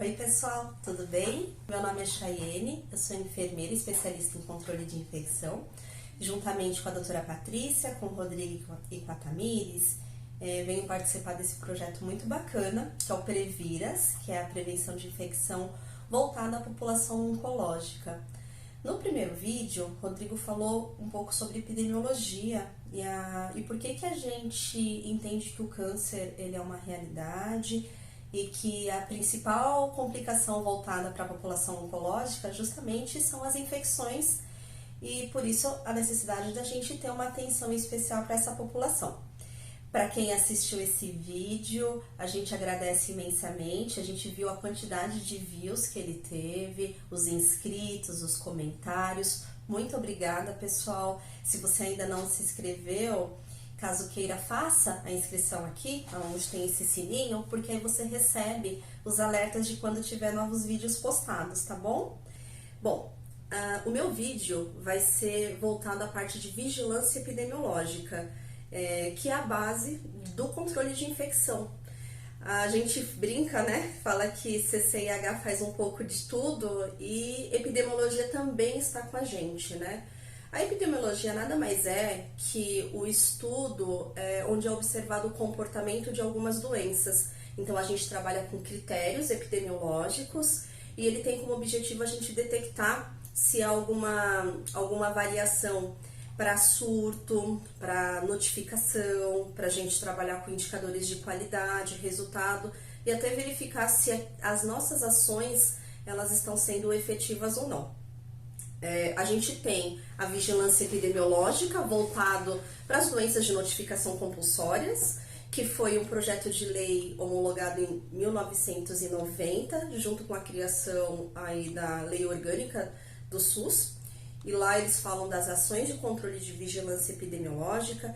Oi pessoal, tudo bem? Meu nome é Chayene, eu sou enfermeira especialista em controle de infecção. Juntamente com a doutora Patrícia, com o Rodrigo e com a Tamires, venho participar desse projeto muito bacana, que é o Previras, que é a prevenção de infecção voltada à população oncológica. No primeiro vídeo, o Rodrigo falou um pouco sobre epidemiologia e por que a gente entende que o câncer ele é uma realidade e que a principal complicação voltada para a população oncológica justamente são as infecções e por isso a necessidade da gente ter uma atenção especial para essa população. Para quem assistiu esse vídeo, a gente agradece imensamente, a gente viu a quantidade de views que ele teve, os inscritos, os comentários. Muito obrigada, pessoal. Se você ainda não se inscreveu, caso queira, faça a inscrição aqui, onde tem esse sininho, porque aí você recebe os alertas de quando tiver novos vídeos postados, tá bom? Bom, o meu vídeo vai ser voltado à parte de vigilância epidemiológica, que é a base do controle de infecção. A gente brinca, né? Fala que CCIH faz um pouco de tudo e epidemiologia também está com a gente, né? A epidemiologia nada mais é que o estudo onde é observado o comportamento de algumas doenças. Então a gente trabalha com critérios epidemiológicos e ele tem como objetivo a gente detectar se há alguma variação para surto, para notificação, para a gente trabalhar com indicadores de qualidade, resultado e até verificar se as nossas ações elas estão sendo efetivas ou não. A gente tem a vigilância epidemiológica voltado para as doenças de notificação compulsórias, que foi um projeto de lei homologado em 1990, junto com a criação aí da Lei Orgânica do SUS. E lá eles falam das ações de controle de vigilância epidemiológica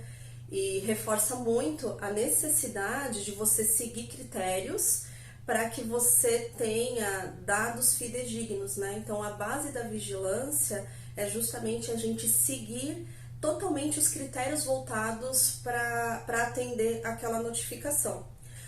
e reforça muito a necessidade de você seguir critérios para que você tenha dados fidedignos, né? Então, a base da vigilância é justamente a gente seguir totalmente os critérios voltados para atender aquela notificação.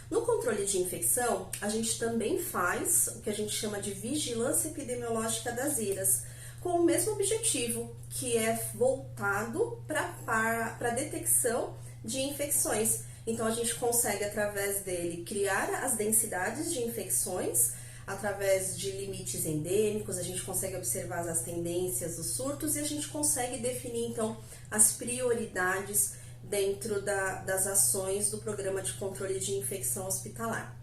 No controle de infecção, a gente também faz o que a gente chama de vigilância epidemiológica das IRAs, com o mesmo objetivo, que é voltado para a detecção de infecções. Então, a gente consegue, através dele, criar as densidades de infecções, através de limites endêmicos, a gente consegue observar as tendências, os surtos, e a gente consegue definir, então, as prioridades dentro das ações do Programa de Controle de Infecção Hospitalar.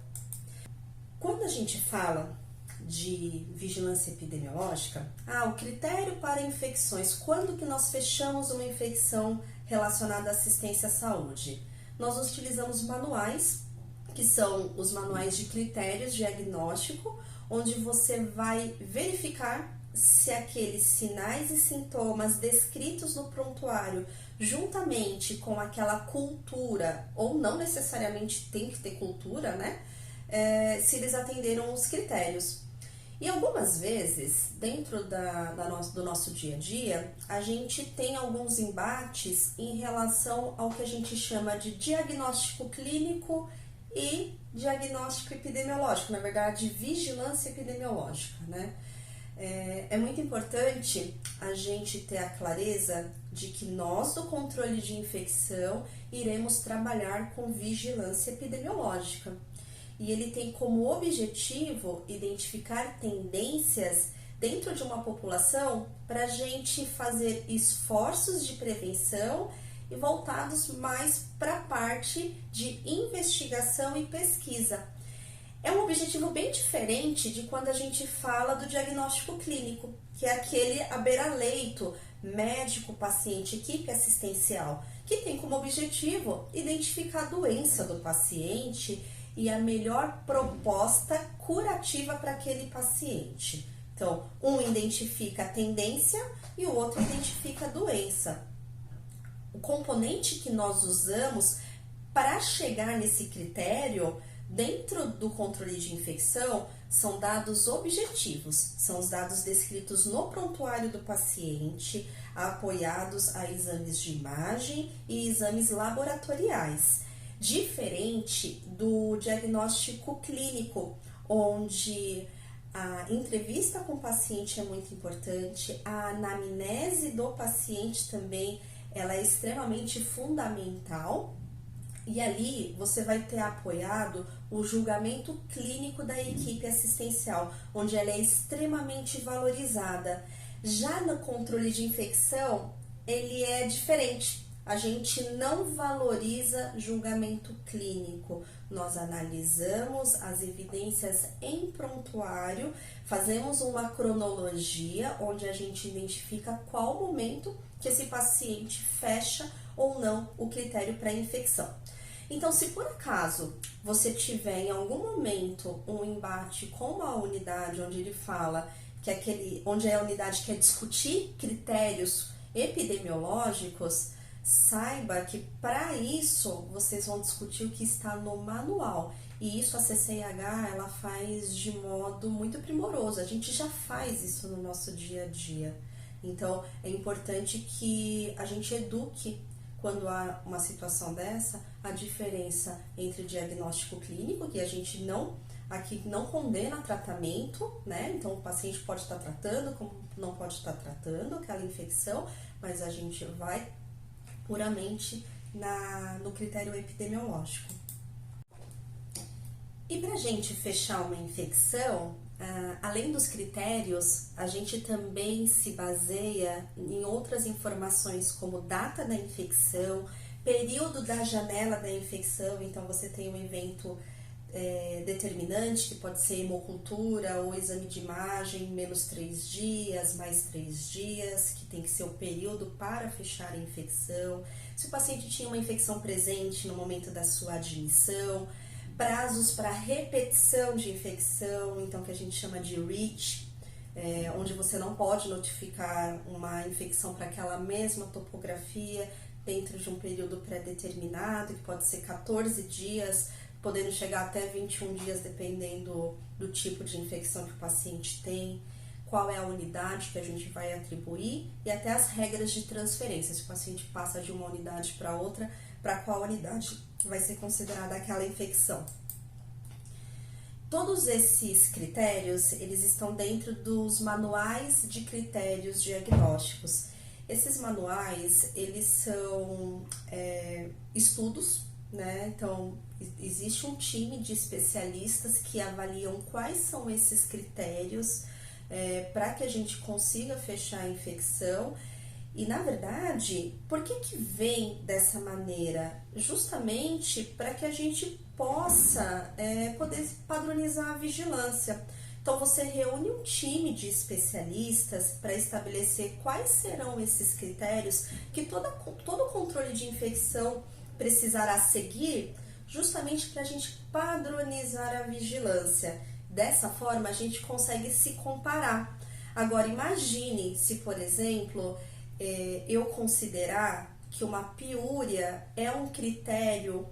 Quando a gente fala de vigilância epidemiológica, o critério para infecções, quando que nós fechamos uma infecção relacionada à assistência à saúde? Nós utilizamos manuais, que são os manuais de critérios diagnóstico, onde você vai verificar se aqueles sinais e sintomas descritos no prontuário, juntamente com aquela cultura, ou não necessariamente tem que ter cultura, né? Se eles atenderam os critérios. E algumas vezes, dentro do nosso dia a dia, a gente tem alguns embates em relação ao que a gente chama de diagnóstico clínico e diagnóstico epidemiológico, na verdade, vigilância epidemiológica, né? É muito importante a gente ter a clareza de que nós, do controle de infecção, iremos trabalhar com vigilância epidemiológica. E ele tem como objetivo identificar tendências dentro de uma população para a gente fazer esforços de prevenção e voltados mais para a parte de investigação e pesquisa. É um objetivo bem diferente de quando a gente fala do diagnóstico clínico, que é aquele à beira-leito, médico, paciente, equipe assistencial, que tem como objetivo identificar a doença do paciente e a melhor proposta curativa para aquele paciente. Então, um identifica a tendência e o outro identifica a doença. O componente que nós usamos para chegar nesse critério, dentro do controle de infecção, são dados objetivos, são os dados descritos no prontuário do paciente, apoiados a exames de imagem e exames laboratoriais. Diferente do diagnóstico clínico, onde a entrevista com o paciente é muito importante, a anamnese do paciente também, ela é extremamente fundamental. E ali você vai ter apoiado o julgamento clínico da equipe assistencial, onde ela é extremamente valorizada. Já no controle de infecção, ele é diferente. A gente não valoriza julgamento clínico. Nós analisamos as evidências em prontuário, fazemos uma cronologia onde a gente identifica qual momento que esse paciente fecha ou não o critério para infecção. Então, se por acaso você tiver em algum momento um embate com a unidade onde ele fala que onde a unidade quer discutir critérios epidemiológicos, saiba que para isso vocês vão discutir o que está no manual. E isso a CCIH ela faz de modo muito primoroso. A gente já faz isso no nosso dia a dia. Então, é importante que a gente eduque quando há uma situação dessa, a diferença entre diagnóstico clínico, que a gente aqui não condena tratamento, né? Então, o paciente pode estar tratando, como não pode estar tratando aquela infecção, mas a gente vai puramente no critério epidemiológico. E para a gente fechar uma infecção, além dos critérios, a gente também se baseia em outras informações como data da infecção, período da janela da infecção. Então você tem um evento determinante, que pode ser hemocultura ou exame de imagem, menos 3 dias, mais 3 dias, que tem que ser o período para fechar a infecção. Se o paciente tinha uma infecção presente no momento da sua admissão, prazos para repetição de infecção, então que a gente chama de REACH, onde você não pode notificar uma infecção para aquela mesma topografia dentro de um período pré-determinado, que pode ser 14 dias, podendo chegar até 21 dias, dependendo do tipo de infecção que o paciente tem, qual é a unidade que a gente vai atribuir e até as regras de transferência, se o paciente passa de uma unidade para outra, para qual unidade vai ser considerada aquela infecção. Todos esses critérios, eles estão dentro dos manuais de critérios diagnósticos. Esses manuais, eles são estudos, né? Então, existe um time de especialistas que avaliam quais são esses critérios para que a gente consiga fechar a infecção. E, na verdade, por que vem dessa maneira? Justamente para que a gente possa poder padronizar a vigilância. Então, você reúne um time de especialistas para estabelecer quais serão esses critérios que todo controle de infecção precisará seguir, justamente para a gente padronizar a vigilância. Dessa forma, a gente consegue se comparar. Agora, imagine se, por exemplo, eu considerar que uma piúria é um critério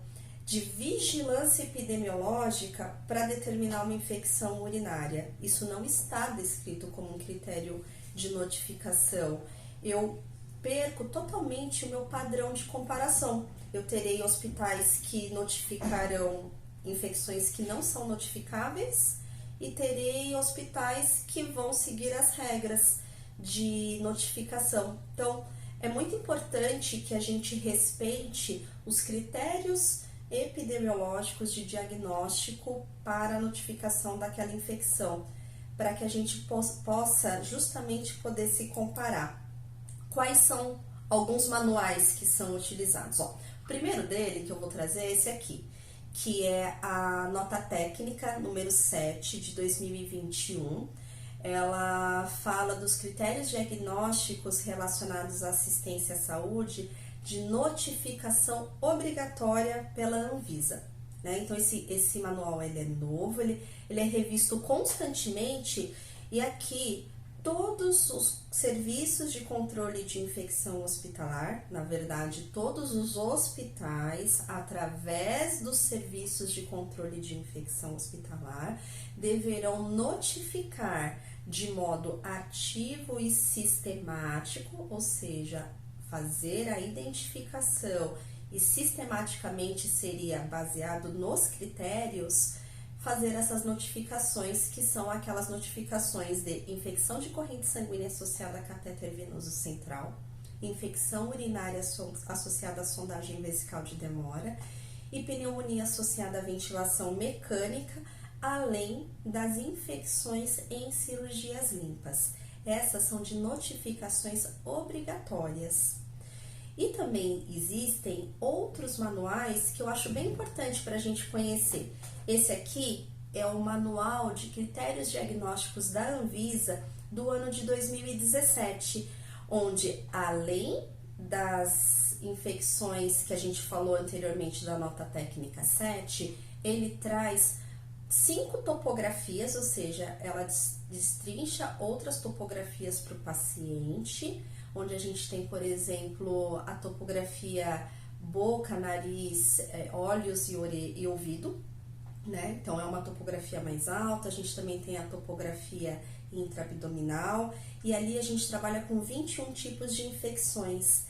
de vigilância epidemiológica para determinar uma infecção urinária. Isso não está descrito como um critério de notificação. Eu perco totalmente o meu padrão de comparação. Eu terei hospitais que notificarão infecções que não são notificáveis e terei hospitais que vão seguir as regras de notificação. Então, é muito importante que a gente respeite os critérios epidemiológicos de diagnóstico para a notificação daquela infecção, para que a gente possa justamente poder se comparar. Quais são alguns manuais que são utilizados? O primeiro dele que eu vou trazer é esse aqui, que é a nota técnica número 7 de 2021. Ela fala dos critérios diagnósticos relacionados à assistência à saúde de notificação obrigatória pela Anvisa, né? Então, esse manual ele é novo, ele é revisto constantemente e aqui todos os serviços de controle de infecção hospitalar, na verdade, todos os hospitais, através dos serviços de controle de infecção hospitalar, deverão notificar de modo ativo e sistemático, ou seja, fazer a identificação e sistematicamente seria baseado nos critérios fazer essas notificações, que são aquelas notificações de infecção de corrente sanguínea associada a catéter venoso central, infecção urinária associada à sondagem vesical de demora e pneumonia associada à ventilação mecânica, além das infecções em cirurgias limpas. Essas são de notificações obrigatórias. E também existem outros manuais que eu acho bem importante para a gente conhecer. Esse aqui é o Manual de Critérios Diagnósticos da Anvisa do ano de 2017, onde além das infecções que a gente falou anteriormente da nota técnica 7, ele traz 5 topografias, ou seja, ela destrincha outras topografias para o paciente, onde a gente tem, por exemplo, a topografia boca, nariz, olhos e ouvido, né? Então, é uma topografia mais alta. A gente também tem a topografia intraabdominal e ali a gente trabalha com 21 tipos de infecções.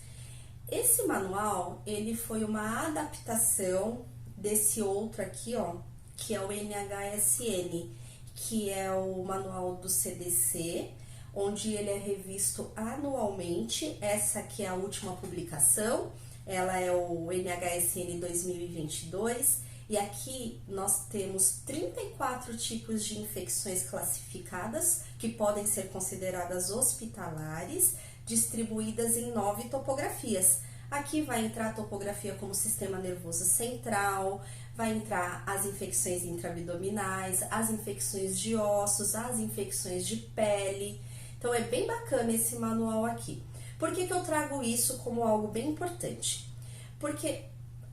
Esse manual, ele foi uma adaptação desse outro aqui, ó, que é o NHSN, que é o manual do CDC, onde ele é revisto anualmente. Essa aqui é a última publicação, ela é o NHSN 2022, e aqui nós temos 34 tipos de infecções classificadas, que podem ser consideradas hospitalares, distribuídas em 9 topografias. Aqui vai entrar a topografia como sistema nervoso central, vai entrar as infecções intraabdominais, as infecções de ossos, as infecções de pele. Então, é bem bacana esse manual aqui. Por que eu trago isso como algo bem importante? Porque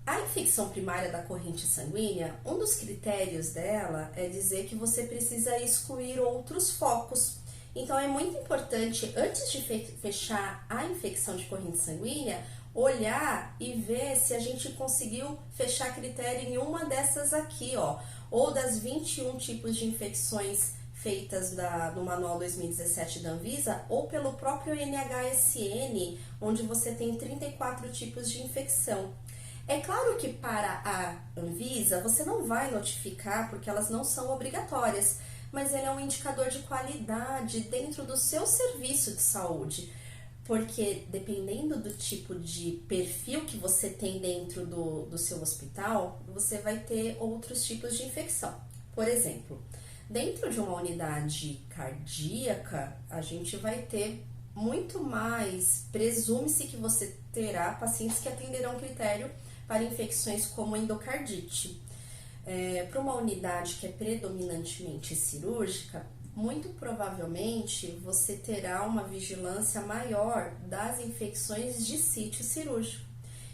a infecção primária da corrente sanguínea, um dos critérios dela é dizer que você precisa excluir outros focos. Então, é muito importante, antes de fechar a infecção de corrente sanguínea, olhar e ver se a gente conseguiu fechar critério em uma dessas aqui, ó, ou das 21 tipos de infecções feitas no Manual 2017 da Anvisa, ou pelo próprio NHSN, onde você tem 34 tipos de infecção. É claro que para a Anvisa você não vai notificar porque elas não são obrigatórias, mas ele é um indicador de qualidade dentro do seu serviço de saúde. Porque dependendo do tipo de perfil que você tem dentro do seu hospital, você vai ter outros tipos de infecção. Por exemplo, dentro de uma unidade cardíaca, a gente vai ter muito mais, presume-se que você terá pacientes que atenderão critério para infecções como endocardite. Para uma unidade que é predominantemente cirúrgica, muito provavelmente você terá uma vigilância maior das infecções de sítio cirúrgico.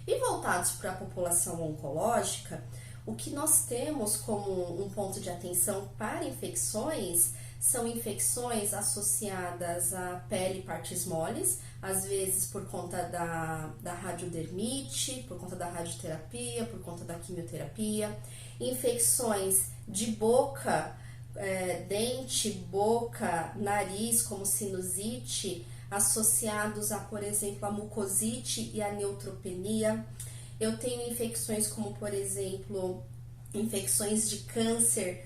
E voltados para a população oncológica, o que nós temos como um ponto de atenção para infecções são infecções associadas à pele e partes moles, às vezes por conta da radiodermite, por conta da radioterapia, por conta da quimioterapia, infecções de boca, dente, boca, nariz, como sinusite, associados a, por exemplo, a mucosite e a neutropenia. Eu tenho infecções como, por exemplo, infecções de câncer,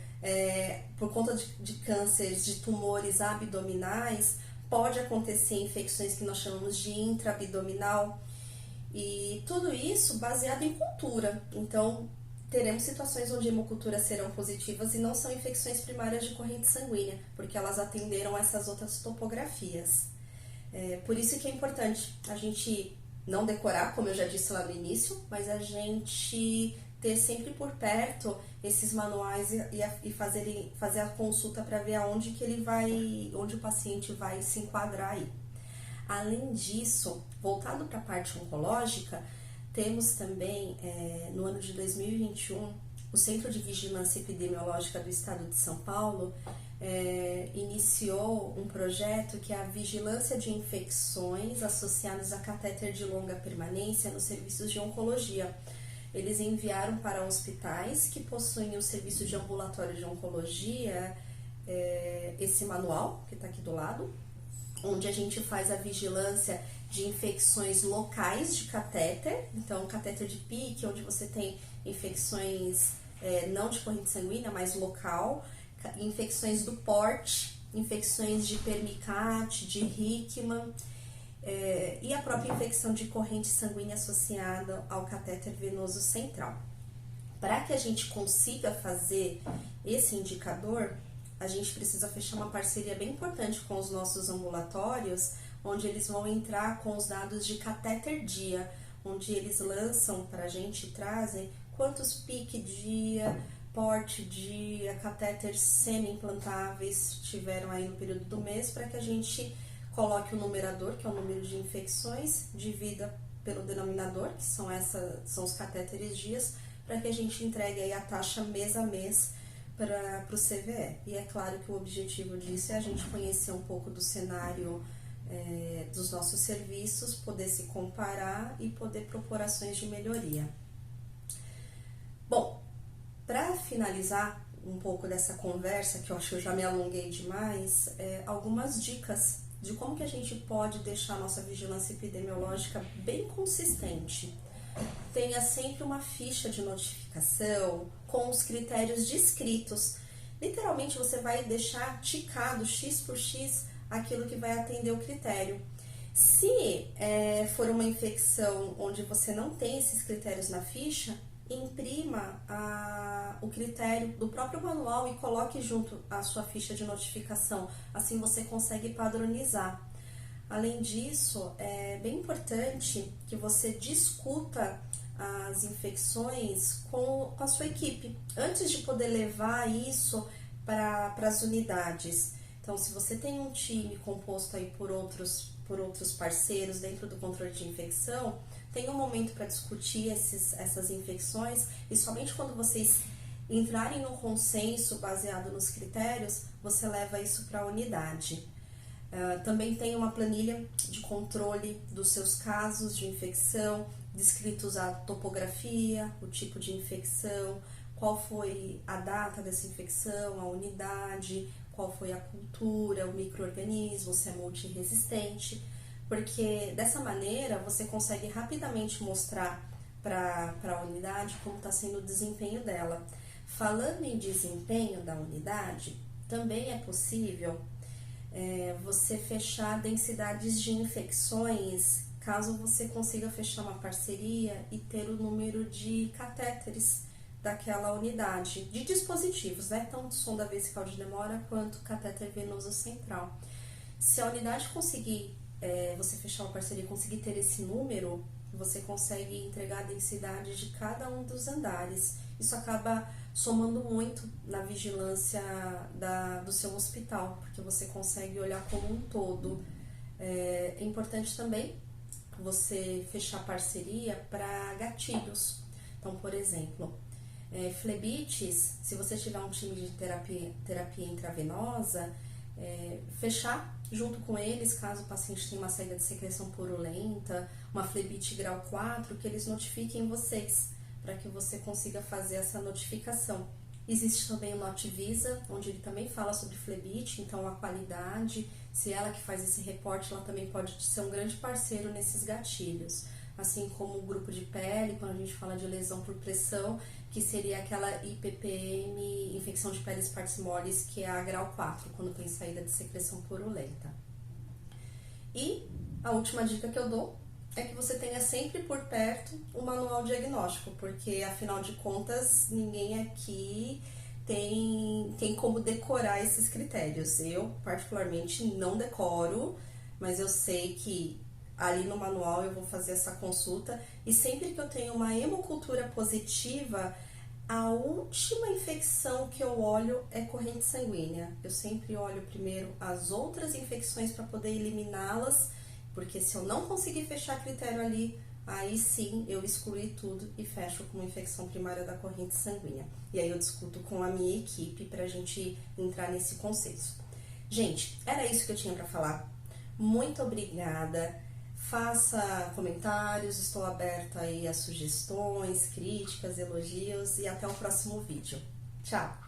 por conta de cânceres de tumores abdominais, pode acontecer infecções que nós chamamos de intraabdominal, e tudo isso baseado em cultura. Então, teremos situações onde hemoculturas serão positivas e não são infecções primárias de corrente sanguínea, porque elas atenderam essas outras topografias. Por isso que é importante a gente não decorar, como eu já disse lá no início, mas a gente ter sempre por perto esses manuais e fazer a consulta para ver onde o paciente vai se enquadrar aí. Além disso, voltado para a parte oncológica, temos também, no ano de 2021, o Centro de Vigilância Epidemiológica do Estado de São Paulo iniciou um projeto que é a vigilância de infecções associadas a catéter de longa permanência nos serviços de oncologia. Eles enviaram para hospitais que possuem o serviço de ambulatório de oncologia esse manual, que está aqui do lado, onde a gente faz a vigilância de infecções locais de catéter, então catéter de PIC, onde você tem infecções não de corrente sanguínea, mas local, infecções do porte, infecções de Permicate, de Hickman, e a própria infecção de corrente sanguínea associada ao catéter venoso central. Para que a gente consiga fazer esse indicador, a gente precisa fechar uma parceria bem importante com os nossos ambulatórios, onde eles vão entrar com os dados de catéter dia, onde eles lançam para a gente, trazem quantos pique dia, porte dia, catéteres semi-implantáveis tiveram aí no período do mês, para que a gente coloque o numerador, que é o número de infecções, divida pelo denominador, que são os catéteres dias, para que a gente entregue aí a taxa mês a mês para o CVE. E é claro que o objetivo disso é a gente conhecer um pouco do cenário dos nossos serviços, poder se comparar e poder propor ações de melhoria. Bom, para finalizar um pouco dessa conversa, que eu acho que eu já me alonguei demais, algumas dicas de como que a gente pode deixar a nossa vigilância epidemiológica bem consistente. Tenha sempre uma ficha de notificação com os critérios descritos. Literalmente você vai deixar ticado X por X aquilo que vai atender o critério. Se for uma infecção onde você não tem esses critérios na ficha, imprima o critério do próprio manual e coloque junto a sua ficha de notificação. Assim você consegue padronizar. Além disso, é bem importante que você discuta as infecções com a sua equipe, antes de poder levar isso para as unidades. Então, se você tem um time composto aí por outros parceiros dentro do controle de infecção, tem um momento para discutir essas infecções, e somente quando vocês entrarem num consenso baseado nos critérios, você leva isso para a unidade. Também tem uma planilha de controle dos seus casos de infecção, descritos a topografia, o tipo de infecção, qual foi a data dessa infecção, a unidade, qual foi a cultura, o micro-organismo, se é multiresistente, porque dessa maneira você consegue rapidamente mostrar para a unidade como está sendo o desempenho dela. Falando em desempenho da unidade, também é possível você fechar densidades de infecções, caso você consiga fechar uma parceria e ter o número de catéteres daquela unidade, de dispositivos, né? Tanto sonda vesical de demora quanto catéter venoso central. Se a unidade conseguir, você fechar uma parceria e conseguir ter esse número, você consegue entregar a densidade de cada um dos andares. Isso acaba somando muito na vigilância do seu hospital, porque você consegue olhar como um todo. É importante também você fechar parceria para gatilhos. Então, por exemplo, flebites, se você tiver um time de terapia intravenosa, fechar junto com eles, caso o paciente tenha uma saída de secreção purulenta, uma flebite grau 4, que eles notifiquem vocês, para que você consiga fazer essa notificação. Existe também o Notivisa, onde ele também fala sobre flebite, então a qualidade, se ela que faz esse reporte, ela também pode ser um grande parceiro nesses gatilhos. Assim como o grupo de pele, quando a gente fala de lesão por pressão, que seria aquela IPPM, infecção de peles partes moles, que é a grau 4, quando tem saída de secreção purulenta. E a última dica que eu dou é que você tenha sempre por perto o manual diagnóstico, porque afinal de contas ninguém aqui tem como decorar esses critérios. Eu particularmente não decoro, mas eu sei que ali no manual eu vou fazer essa consulta, e sempre que eu tenho uma hemocultura positiva, a última infecção que eu olho é corrente sanguínea. Eu sempre olho primeiro as outras infecções para poder eliminá-las, porque se eu não conseguir fechar critério ali, aí sim eu excluí tudo e fecho com uma infecção primária da corrente sanguínea. E aí eu discuto com a minha equipe para a gente entrar nesse consenso. Gente, era isso que eu tinha para falar. Muito obrigada. Faça comentários, estou aberta aí a sugestões, críticas, elogios, e até o próximo vídeo. Tchau!